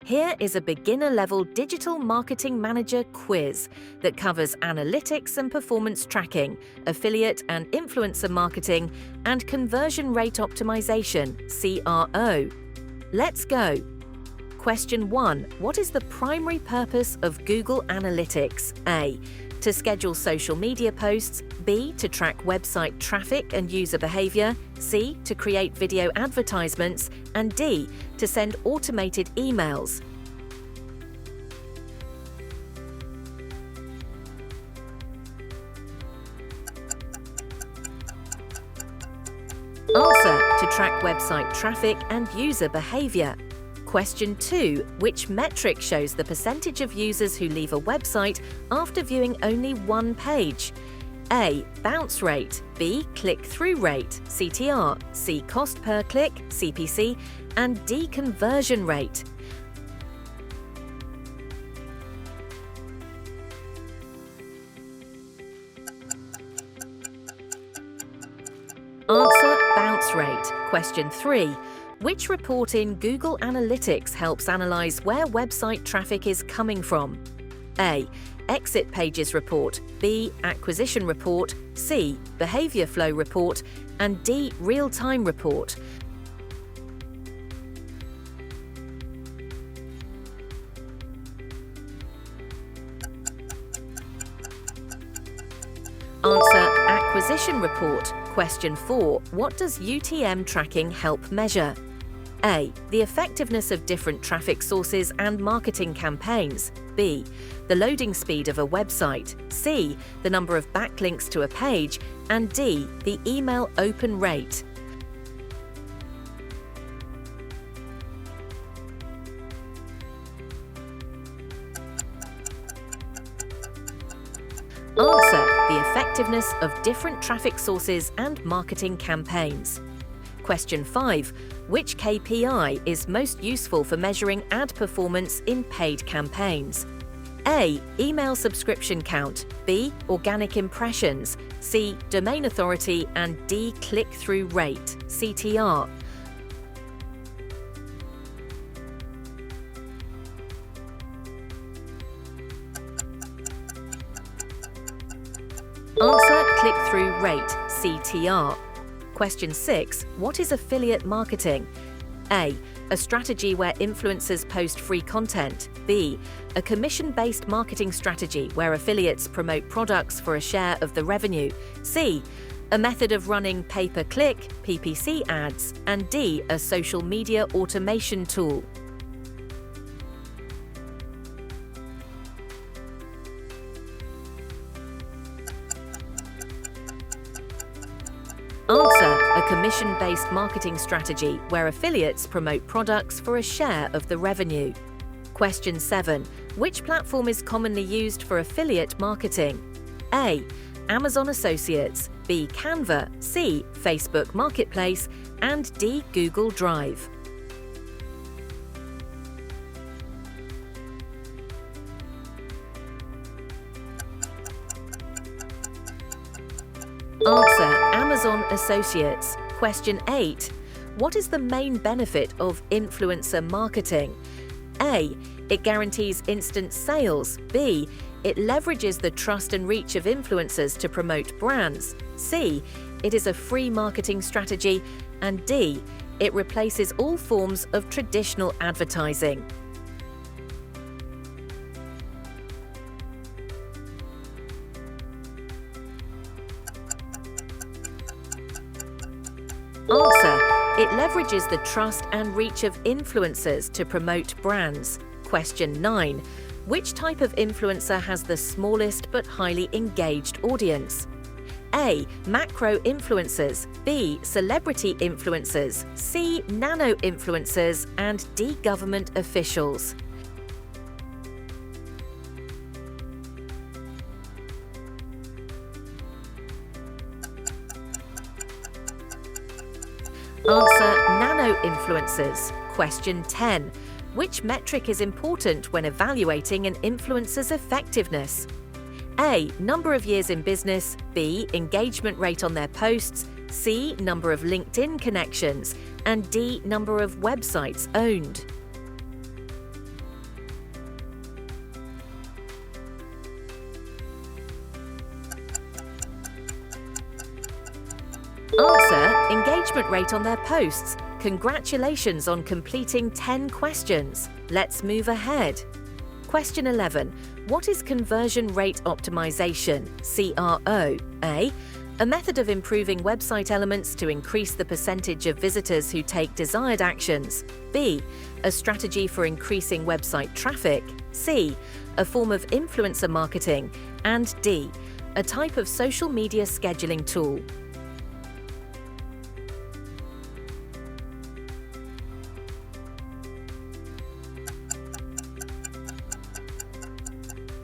Here is a beginner-level digital marketing manager quiz that covers analytics and performance tracking, affiliate and influencer marketing, and conversion rate optimization, CRO. Let's go. Question 1. What is the primary purpose of Google Analytics? A. To schedule social media posts. B. To track website traffic and user behavior. C. To create video advertisements. And D. To send automated emails. Answer: to track website traffic and user behavior. Question 2. Which metric shows the percentage of users who leave a website after viewing only one page? A. Bounce rate. B. Click-through rate, CTR. C. Cost per click, CPC. And D. Conversion rate. Answer: bounce rate. Question 3. Which report in Google Analytics helps analyze where website traffic is coming from? A. Exit pages report. B. Acquisition report. C. Behavior flow report. And D. Real-time report. Answer: acquisition report. Question 4. What does UTM tracking help measure? A. The effectiveness of different traffic sources and marketing campaigns. B. The loading speed of a website. C. The number of backlinks to a page. And D. The email open rate. Answer: the effectiveness of different traffic sources and marketing campaigns. Question 5. Which KPI is most useful for measuring ad performance in paid campaigns? A. Email subscription count. B. Organic impressions. C. Domain authority. And D. Click-through rate, CTR. Answer: click-through rate, CTR. Question 6. What is affiliate marketing? A. A strategy where influencers post free content. B. A commission-based marketing strategy where affiliates promote products for a share of the revenue. C. A method of running pay-per-click, PPC ads. And D. A social media automation tool. Answer: a commission-based marketing strategy where affiliates promote products for a share of the revenue. Question 7. Which platform is commonly used for affiliate marketing? A. Amazon Associates. B. Canva. C. Facebook Marketplace. And D. Google Drive. Answer: Amazon Associates. Question 8. What is the main benefit of influencer marketing? A. It guarantees instant sales. B. It leverages the trust and reach of influencers to promote brands. C. It is a free marketing strategy. And D. It replaces all forms of traditional advertising. Answer: it leverages the trust and reach of influencers to promote brands. Question 9. Which type of influencer has the smallest but highly engaged audience? A. Macro influencers. B. Celebrity influencers. C. Nano influencers. And D. Government officials. Answer: nano influencers. Question 10. Which metric is important when evaluating an influencer's effectiveness? A. Number of years in business. B. Engagement rate on their posts. C. Number of LinkedIn connections. And D. Number of websites owned. engagement rate on their posts. Congratulations on completing 10 questions. Let's move ahead. Question 11. What is conversion rate optimization, CRO? A method of improving website elements to increase the percentage of visitors who take desired actions. B. A strategy for increasing website traffic. C. A form of influencer marketing. And D. A type of social media scheduling tool.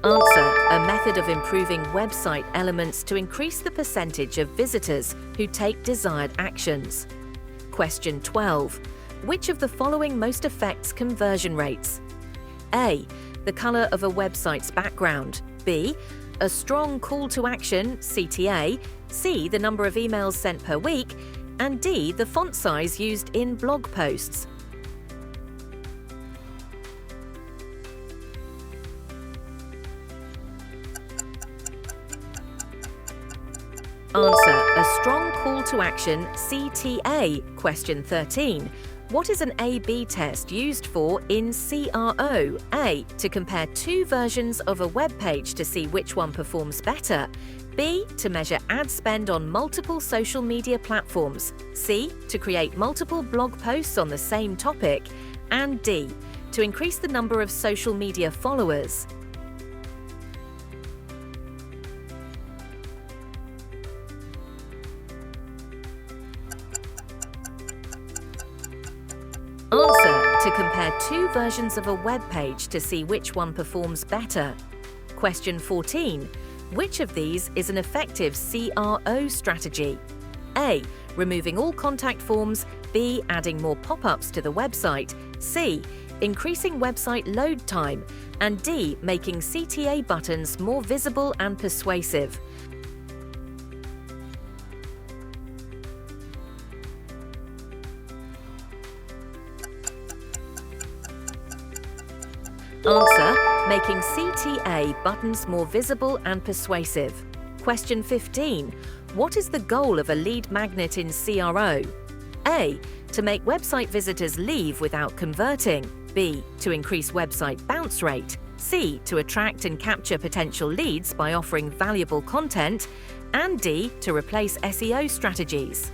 Answer. A method of improving website elements to increase the percentage of visitors who take desired actions. Question 12. Which of the following most affects conversion rates? A. The color of a website's background. B. A strong call to action, CTA. C. The number of emails sent per week. And D. The font size used in blog posts. Answer. A strong call to action, CTA. Question 13. What is an A/B test used for in CRO? A. To compare two versions of a web page to see which one performs better. B. To measure ad spend on multiple social media platforms. C. To create multiple blog posts on the same topic. And D. To increase the number of social media followers. Answer. To compare two versions of a web page to see which one performs better. Question 14. Which of these is an effective CRO strategy? A. Removing all contact forms. B. Adding more pop-ups to the website. C. Increasing website load time. And D. Making CTA buttons more visible and persuasive. Answer. Making CTA buttons more visible and persuasive. Question 15. What is the goal of a lead magnet in CRO? A. To make website visitors leave without converting. B. To increase website bounce rate. C. To attract and capture potential leads by offering valuable content. And D. To replace SEO strategies.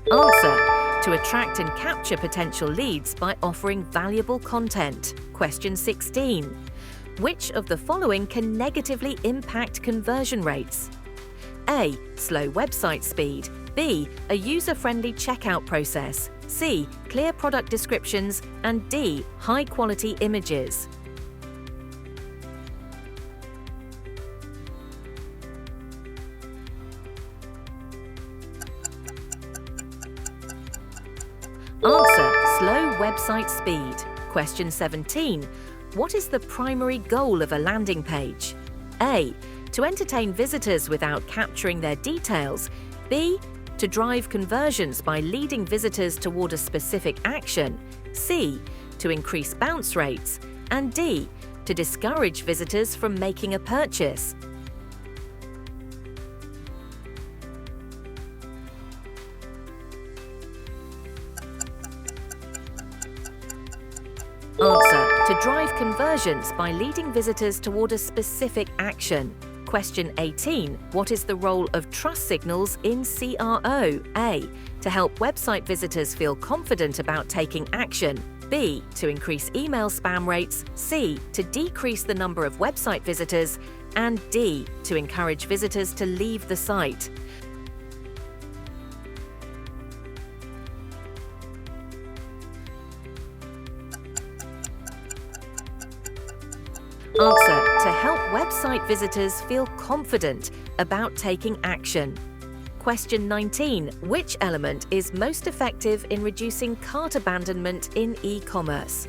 Answer. To attract and capture potential leads by offering valuable content. Question 16. Which of the following can negatively impact conversion rates? A. Slow website speed. B. A user-friendly checkout process. C. Clear product descriptions. And D. High-quality images. Answer. Slow website speed. Question 17. What is the primary goal of a landing page? A. To entertain visitors without capturing their details. B. To drive conversions by leading visitors toward a specific action. C. To increase bounce rates. And D. To discourage visitors from making a purchase. Answer. To drive conversions by leading visitors toward a specific action. Question 18. What is the role of trust signals in CRO? A. To help website visitors feel confident about taking action. B. To increase email spam rates. C. To decrease the number of website visitors. And D. To encourage visitors to leave the site. Answer. To help website visitors feel confident about taking action. Question 19. Which element is most effective in reducing cart abandonment in e-commerce?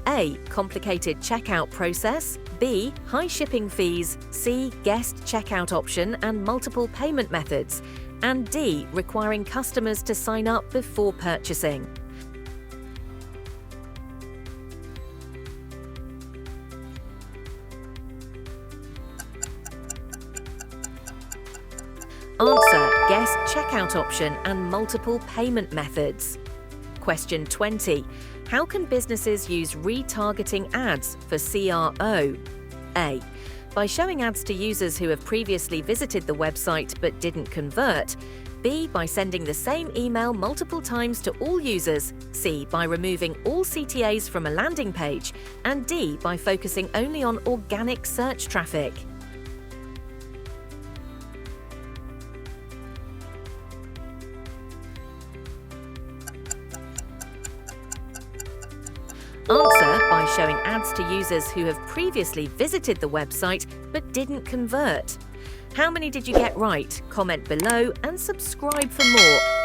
A. Complicated checkout process. B. High shipping fees. C. Guest checkout option and multiple payment methods. And D. Requiring customers to sign up before purchasing. Answer, guess checkout option and multiple payment methods. Question 20. How can businesses use retargeting ads for CRO? A. By showing ads to users who have previously visited the website but didn't convert. B. By sending the same email multiple times to all users. C. By removing all CTAs from a landing page. And D. By focusing only on organic search traffic. Answer, by showing ads to users who have previously visited the website but didn't convert. How many did you get right? Comment below and subscribe for more.